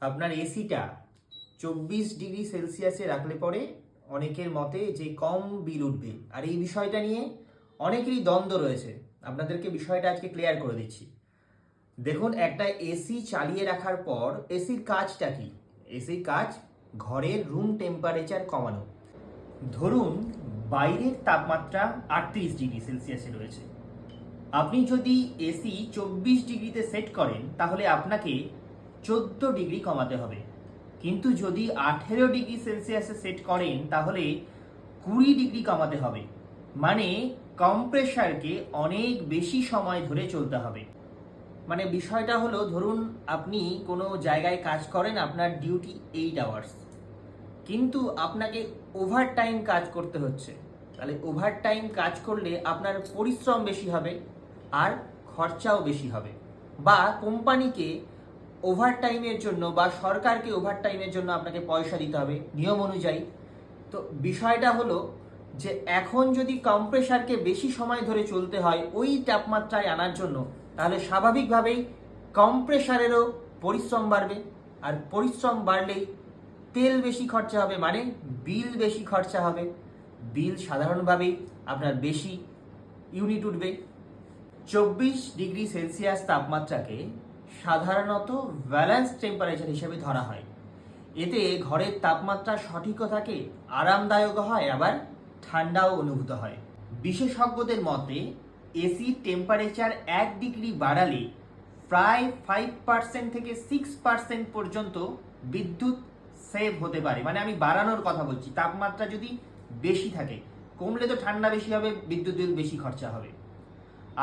আপনার এসিটা 24 ডিগ্রি সেলসিয়াসে রাখলে পরে অনেকের মতে যে কম বিল উঠবে, আর এই বিষয়টা নিয়ে অনেকেরই দ্বন্দ্ব রয়েছে। আপনাদেরকে বিষয়টা আজকে ক্লিয়ার করে দিচ্ছি। দেখুন, একটা এসি চালিয়ে রাখার পর এসির কাজটা কি? এসির কাজ ঘরের রুম টেম্পারেচার কমানো। ধরুন বাইরের তাপমাত্রা 38 ডিগ্রি সেলসিয়াসে রয়েছে, আপনি যদি এসি 24 ডিগ্রিতে সেট করেন তাহলে আপনাকে 14 ডিগ্রি কমাতে হবে। কিন্তু যদি 18 ডিগ্রি সেলসিয়াসে সেট করেন তাহলে 20 ডিগ্রি কমাতে হবে। মানে কম্প্রেসারকে অনেক বেশি সময় ধরে চলতে হবে। মানে বিষয়টা হলো, ধরুন আপনি কোনো জায়গায় কাজ করেন, আপনার ডিউটি 8 আওয়ার্স, কিন্তু আপনাকে ওভার টাইম কাজ করতে হচ্ছে। তাহলে ওভার টাইম কাজ করলে আপনার পরিশ্রম বেশি হবে আর খরচাও বেশি হবে। বা কোম্পানিকে ওভার টাইমের জন্য বা সরকারকে ওভার টাইমের জন্য আপনাকে পয়সা দিতে হবে নিয়ম অনুযায়ী। তো বিষয়টা হলো যে এখন যদি কম্প্রেসারকে বেশি সময় ধরে চলতে হয় ওই তাপমাত্রায় আনার জন্য, তাহলে স্বাভাবিকভাবেই কম্প্রেসারেরও পরিশ্রম বাড়বে, আর পরিশ্রম বাড়লেই তেল বেশি খরচা হবে, মানে বিল বেশি খরচা হবে। বিল সাধারণভাবেই আপনার বেশি ইউনিট উঠবে। 24 ডিগ্রি সেলসিয়াস তাপমাত্রাকে সাধারণত ব্যালেন্স টেম্পারেচার হিসেবে ধরা হয়। এতে ঘরের তাপমাত্রা সঠিকও থাকে, আরামদায়ক হয়, আবার ঠান্ডাও অনুভূত হয়। বিশেষজ্ঞদের মতে এসির টেম্পারেচার 1 ডিগ্রি বাড়ালে প্রায় 5% থেকে 6% পর্যন্ত বিদ্যুৎ সেভ হতে পারে। মানে আমি বাড়ানোর কথা বলছি, তাপমাত্রা যদি বেশি থাকে, কমলে তো ঠান্ডা বেশি হবে, বিদ্যুৎ বিল বেশি খরচা হবে।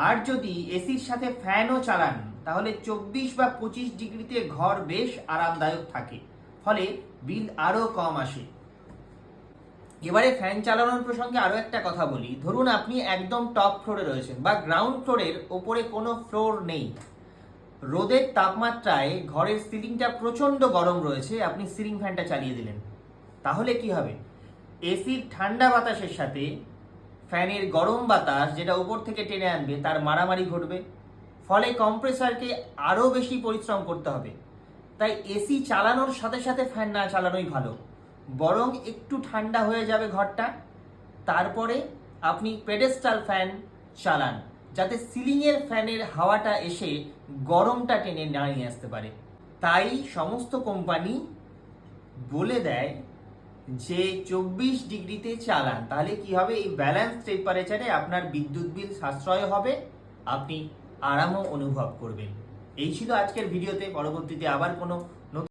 আর যদি এসির সাথে ফ্যানও চালান তাহলে 24 বা 25 ডিগ্রিতে ঘর বেশ আরামদায়ক থাকে, ফলে বিল আরও কম আসে। এবারে ফ্যান চালানোর প্রসঙ্গে আরও একটা কথা বলি। ধরুন আপনি একদম টপ ফ্লোরে রয়েছেন বা গ্রাউন্ড ফ্লোরের ওপরে কোনো ফ্লোর নেই, রোদের তাপমাত্রায় ঘরের সিলিংটা প্রচণ্ড গরম রয়েছে, আপনি সিলিং ফ্যানটা চালিয়ে দিলেন, তাহলে কি হবে? এসির ঠান্ডা বাতাসের সাথে ফ্যানের গরম বাতাস যেটা উপর থেকে টেনে আনবে তার মারামারি ঘটবে, ফলে কম্প্রেসারকে আরও বেশি পরিশ্রম করতে হবে। তাই এসি চালানোর সাথে সাথে ফ্যান না চালানোই ভালো, বরং একটু ঠান্ডা হয়ে যাবে ঘরটা, তারপরে আপনি পেডেস্টাল ফ্যান চালান, যাতে সিলিংয়ের ফ্যানের হাওয়াটা এসে গরমটা টেনে নিয়ে আসতে পারে। তাই সমস্ত কোম্পানি বলে দেয় যে 24 ডিগ্রিতে চালান, তাহলে কি হবে? এই ব্যালেন্স টেম্পারেচারে আপনার বিদ্যুৎ বিল সাশ্রয় হবে, আপনি আরামও অনুভব করবেন। এই ছিল আজকের ভিডিওতে। পরবর্তীতে আবার কোনো